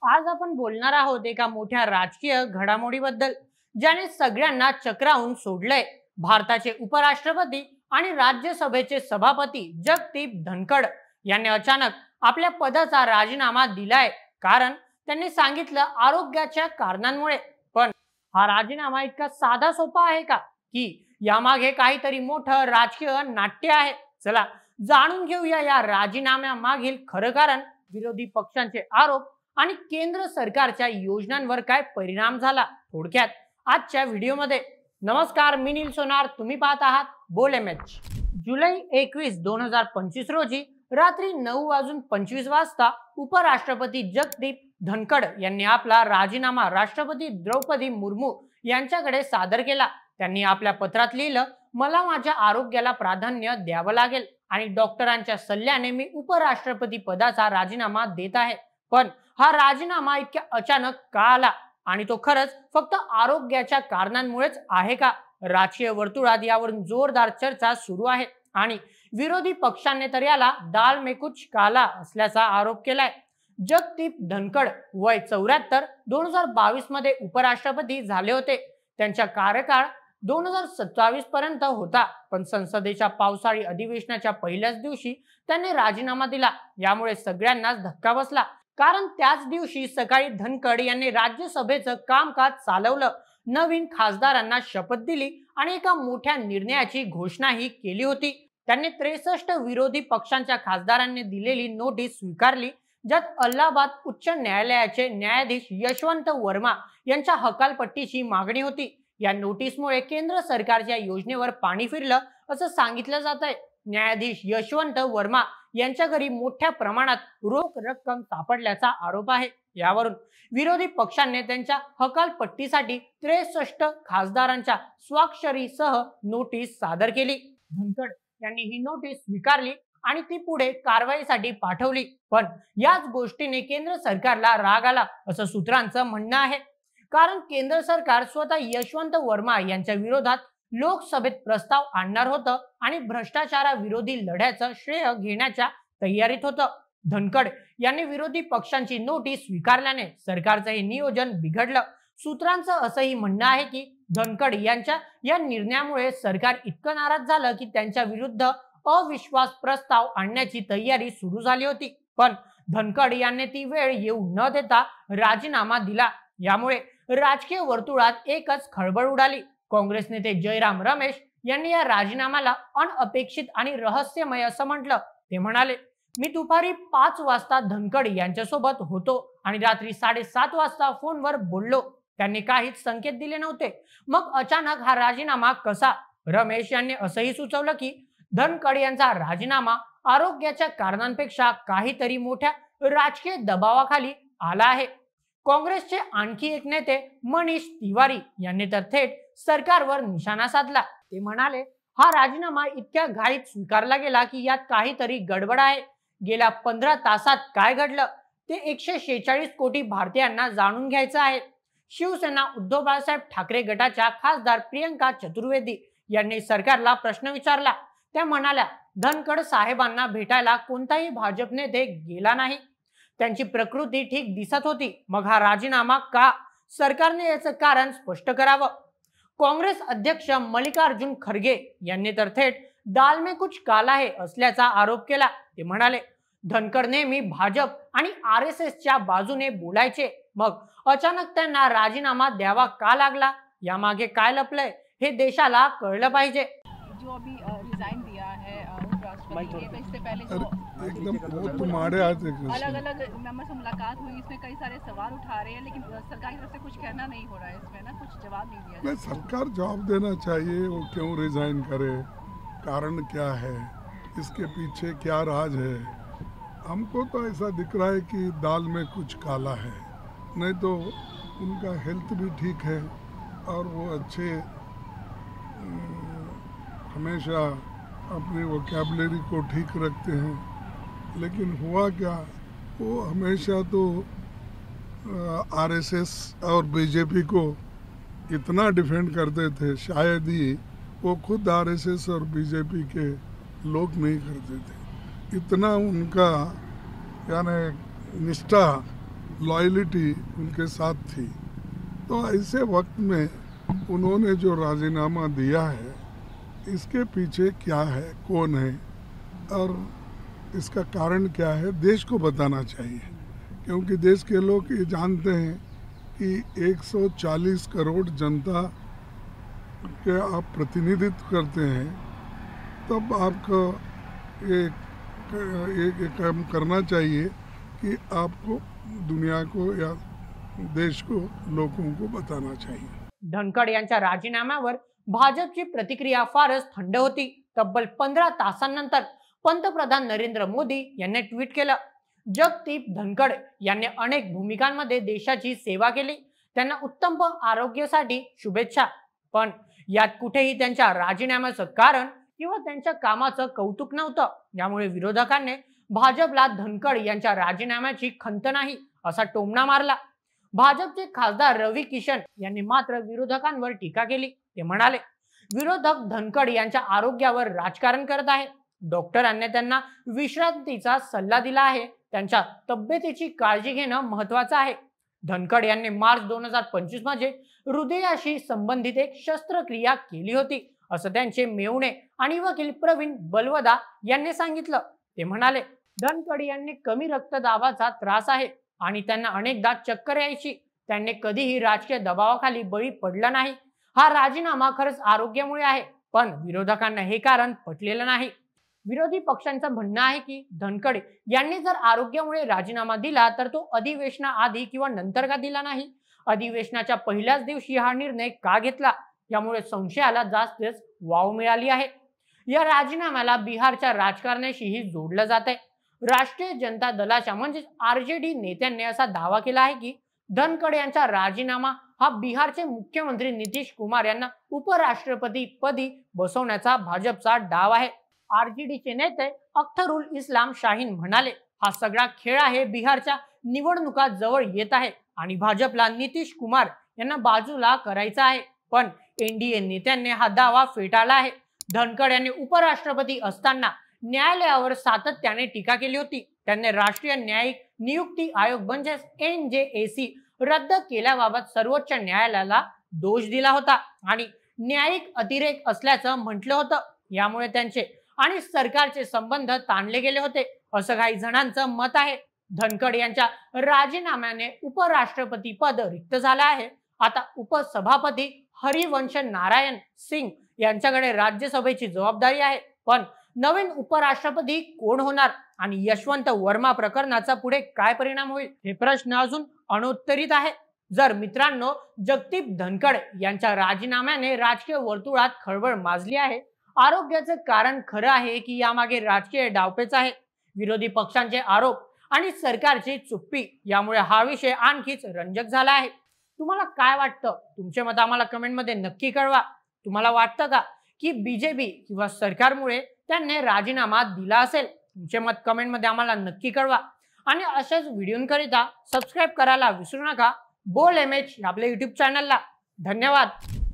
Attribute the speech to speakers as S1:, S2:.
S1: आज आपण बोलणार आहोत एका मोठ्या राजकीय घडामोडीबद्दल, ज्याने सगळ्यांना चक्रावून सोडलंय. भारताचे उपराष्ट्रपती आणि राज्यसभेचे सभापती जगदीप धनखड यांनी अचानक आपल्या पदाचा राजीनामा दिलाय. कारण त्यांनी सांगितलं आरोग्याच्या कारणांमुळे. पण हा राजीनामा इतका साधा सोपा आहे का, की यामागे काहीतरी मोठं राजकीय नाट्य आहे? चला जाणून घेऊया या राजीनाम्यामागील खरं कारण, विरोधी पक्षांचे आरोप आणि केंद्र सरकारच्या योजनांवर काय परिणाम झाला, थोडक्यात आजच्या व्हिडिओमध्ये. नमस्कार, मी नील सोनार, तुम्ही पाहत आहात बोल एमएच. जुलै 21, 2025 रोजी रात्री 9:25 वाजता उपराष्ट्रपती जगदीप धनखड यांनी आपला राजीनामा राष्ट्रपती द्रौपदी मुर्मू यांच्याकडे सादर केला. त्यांनी आपल्या पत्रात लिहिलं, मला माझ्या आरोग्याला प्राधान्य द्यावं लागेल आणि डॉक्टरांच्या सल्ल्याने मी उपराष्ट्रपती पदाचा राजीनामा देत आहे. पण हा राजीनामा इतक्या अचानक का आला आणि तो खरंच फक्त आरोग्याच्या कारणांमुळेच आहे का? राजकीय वर्तुळात यावरून जोरदार चर्चा सुरू आहे आणि विरोधी पक्षांनी तर याला दाल में कुछ काला असल्याचा आरोप केलाय. जगदीप धनखड वय 74, 2022 मध्ये उपराष्ट्रपती झाले होते. त्यांचा कार्यकाळ 2027 पर्यंत होता. पण संसदेच्या पावसाळी अधिवेशनाच्या पहिल्याच दिवशी त्यांनी राजीनामा दिला. यामुळे सगळ्यांनाच धक्का बसला. कारण त्याच दिवशी सकाळी धनखड यांनी राज्यसभेचं कामकाज चालवलं, नवीन खासदारांना शपथ दिली आणि एका मोठ्या निर्णयाची घोषणाही केली होती. त्यांनी 63 विरोधी पक्षांच्या खासदारांनी दिलेली नोटीस स्वीकारली, ज्यात अलाहाबाद उच्च न्यायालयाचे न्यायाधीश यशवंत वर्मा यांच्या हकालपट्टीची मागणी होती. या नोटीसमुळे केंद्र सरकारच्या योजनेवर पाणी फिरलं असं सांगितलं जात आहे. न्यायाधीश यशवंत वर्मा यांच्या घरी मोठ्या प्रमाणात रोख रक्कम सापडल्याचा आरोप आहे. यावरून विरोधी पक्षांनी त्यांच्या हकालपट्टीसाठी 63 खासदारांच्या स्वाक्षरीसह नोटीस सादर केली. धनखड यांनी ही नोटीस स्वीकारली आणि ती पुढे कारवाईसाठी पाठवली. पण याच गोष्टीने केंद्र सरकारला राग आला असं सूत्रांचं म्हणणं आहे. कारण केंद्र सरकार स्वतः यशवंत वर्मा यांच्या विरोधात लोकसभेत प्रस्ताव आणणार होतं आणि भ्रष्टाचाराविरोधी लढ्याचं श्रेय घेण्याच्या तयारीत होतं. धनखड यांनी विरोधी पक्षांची नोटीस स्वीकारल्याने सरकारचं हे नियोजन बिघडलं. सूत्रांचं असंही म्हणणं आहे की धनखड यांच्या या निर्णयामुळे सरकार इतकं नाराज झालं की त्यांच्या विरुद्ध अविश्वास प्रस्ताव आणण्याची तयारी सुरू झाली होती. पण धनखड यांनी ती वेळ येऊ न देता राजीनामा दिला. यामुळे राजकीय वर्तुळात एकच खळबळ उडाली. काँग्रेस नेते जयराम रमेश यांनी या राजीनाम्याला अनपेक्षित आणि रहस्यमय असं म्हटलं. ते म्हणाले, मी दुपारी 5 वाजता धनखड यांच्यासोबत होतो आणि रात्री 7:30 वाजता फोनवर बोललो. त्यांनी काहीच संकेत दिले नव्हते. मग अचानक हा राजीनामा कसा? रमेश यांनी असंही सुचवलं की धनखड यांचा राजीनामा आरोग्याच्या कारणांपेक्षा काहीतरी मोठ्या राजकीय दबावाखाली आला आहे. काँग्रेसचे आणखी एक नेते मनीष तिवारी यांनी तर थेट सरकारवर निशाणा साधला. ते म्हणाले, हा राजीनामा इतक्या घाईत स्वीकारला गेला की यात काहीतरी गडबड आहे. गेल्या 15 तासात काय घडलं ते 146 कोटी भारतीयांना जाणून घ्यायचं आहे. शिवसेना उद्धव बाळासाहेब ठाकरे गटाच्या खासदार प्रियंका चतुर्वेदी यांनी सरकारला प्रश्न विचारला. त्या म्हणाल्या, धनखड साहेबांना भेटायला कोणताही भाजप नेते गेला नाही. त्यांची प्रकृती ठीक दिसत होती. मग हा राजीनामा का? सरकारने याचं कारण स्पष्ट करावं. काँग्रेस अध्यक्ष मल्लिकार्जुन खरगे यांनी तर थेट दाल में कुछ काला है असल्याचा आरोप केला. ते म्हणाले, धनखड नेहमी भाजप आणि RSSच्या बाजूने बोलायचे. मग अचानक त्यांना राजीनामा द्यावा का लागला? यामागे काय लपलंय हे देशाला कळलं पाहिजे.
S2: जो अभी रिजाइन दिया है उपराष्ट्रपति ने, इससे पहले जो
S3: एकदम तुम्हारे आज
S2: अलग अलग मेंबर से मुलाकात हुई, इसमें कई सारे सवाल उठा रहे हैं, लेकिन सरकार की तरफ से कुछ कहना नहीं हो रहा है इसमें ना, कुछ जवाब नहीं दिया।
S3: नहीं, सरकार जवाब देना चाहिए, वो क्यों रिजाइन करे, कारण क्या है, इसके पीछे क्या राज है। हमको तो ऐसा दिख रहा है कि दाल में कुछ काला है, नहीं तो उनका हेल्थ भी ठीक है और वो अच्छे हमेशा अपनी वोकैबुलरी को ठीक रखते हैं। लेकिन हुआ क्या, वो हमेशा तो RSS और बीजेपी को इतना डिफेंड करते थे, शायद ही वो खुद RSS और बीजेपी के लोग नहीं करते थे। इतना उनका यानी निष्ठा लॉयल्टी उनके साथ थी। तो ऐसे वक्त में उन्होंने जो राजीनामा दिया है, इसके पीछे क्या है, कौन है और इसका कारण क्या है, देश को बताना चाहिए। क्योंकि देश के लोग ये जानते हैं कि 140 करोड़ जनता के आप प्रतिनिधित्व करते हैं, तब आपको एक काम करना चाहिए कि आपको दुनिया को या देश को, लोगों को बताना चाहिए।
S1: धनखड यांच्या राजीनाम्यावर भाजपची प्रतिक्रिया फारच थंड होती। तब्बल 15 तासांनंतर पंतप्रधान नरेंद्र मोदी यांनी ट्विट केलं, जगदीप धनखड यांनी अनेक भूमिकांमध्ये देशाची सेवा केली, त्यांना उत्तम आरोग्यासाठी शुभेच्छा। पण यात कुठेही त्यांच्या राजीनाम्याचं कारण किंवा त्यांच्या कामाचं कौतुक नव्हतं। यामुळे विरोधकांनी भाजपला धनखड यांच्या राजीनाम्याची खंत नाही असा टोमणा मारला। भाजपचे खासदार रवी किशन यांनी मात्र विरोधकांवर टीका केली। ते म्हणाले, विरोधक धनखड यांच्या आरोग्यावर राजकारण करत आहेत। डॉक्टरांनी त्यांना विश्रांतीचा सल्ला दिला आहे, त्यांच्या तब्येतीची काळजी घेणं महत्त्वाचं आहे। धनखड यांनी मार्च 2025 मध्ये हृदयाशी संबंधित एक शस्त्रक्रिया केली होती असं त्यांचे मेहुणे आणि वकील प्रवीण बलवदा यांनी सांगितलं। ते म्हणाले, धनखड यांनी कमी रक्तदाबाचा त्रास आहे आणि त्यांना अनेकदा चक्कर यायची। त्यांनी कधीही राजकीय दबावाखाली बळी पडला नाही। हा राजीनामा खरंच आरोग्यामुळे आहे, पण विरोधकांना हे कारण पटलेलं नाही। विरोधी पक्षांचं म्हणणं आहे की धनखड यांनी जर आरोग्यामुळे राजीनामा दिला तर तो अधिवेशनाआधी किंवा नंतर का दिला नाही, अधिवेशनाच्या पहिल्याच दिवशी हा निर्णय का घेतला, यामुळे संशयाला जास्तच वाव मिळाली आहे। या राजीनाम्याला बिहारच्या राजकारणाशीही जोडलं जात आहे। राष्ट्रीय जनता दलाच्या म्हणजे आरजेडी नेत्यांनी असा दावा केला आहे की धनखड यांचा राजीनामा हा बिहारचे मुख्यमंत्री नितीश कुमार यांना उपराष्ट्रपती पदी बसवण्याचा भाजपचा डाव आहे। आरजेडीचे नेते अख्तरुल इस्लाम शाहीन म्हणाले, हा सगळा खेळ आहे, बिहारच्या निवडणुका जवळ येत आहे आणि भाजपला नितीश कुमार यांना बाजूला करायचा आहे। पण एनडीए नेत्यांनी हा दावा फेटाळला आहे। धनखड यांनी उपराष्ट्रपती असताना न्यायालयावर सातत्याने टीका केली होती। त्यांनी राष्ट्रीय न्यायिक नियुक्ती आयोग म्हणजेच NJAC रद्द केल्याबाबत सर्वोच्च न्यायालयाला दोष दिला होता आणि न्यायिक अतिरेक असल्याचं म्हटलं होतं। यामुळे त्यांचे आणि सरकारचे संबंध ताणले गेले होते असं काही जणांचं मत आहे। धनखड यांच्या राजीनाम्याने उपराष्ट्रपती पद रिक्त झालं आहे। आता उपसभापती हरिवंश नारायण सिंग यांच्याकडे राज्यसभेची जबाबदारी आहे। पण नवीन उपराष्ट्रपती कोण होणार आणि यशवंत वर्मा प्रकरणाचा पुढे काय परिणाम होईल, हे प्रश्न अजून अनउत्तरित आहे। जर मित्रांनो, जगदीप धनखड यांच्या राजीनाम्याने राजकीय वर्तुळात खळबळ माजली आहे। आरोग्याचं कारण खरं आहे की यामागे राजकीय डावपेच आहे, विरोधी पक्षांचे आरोप आणि सरकारची चुप्पी, यामुळे हा विषय आणखीच रंजक झाला आहे। तुम्हाला काय वाटतं, तुमचे मत आम्हाला कमेंटमध्ये नक्की कळवा। तुम्हाला वाटतं का की बीजेपी किंवा सरकारमुळे त्यांनी राजीनामा दिला असेल? तुमचे मत कमेंटमध्ये आम्हाला नक्की कळवा आणि अशाच व्हिडिओंकरिता सबस्क्राइब करायला विसरू नका बोल MH आपल्या YouTube चॅनलला। धन्यवाद।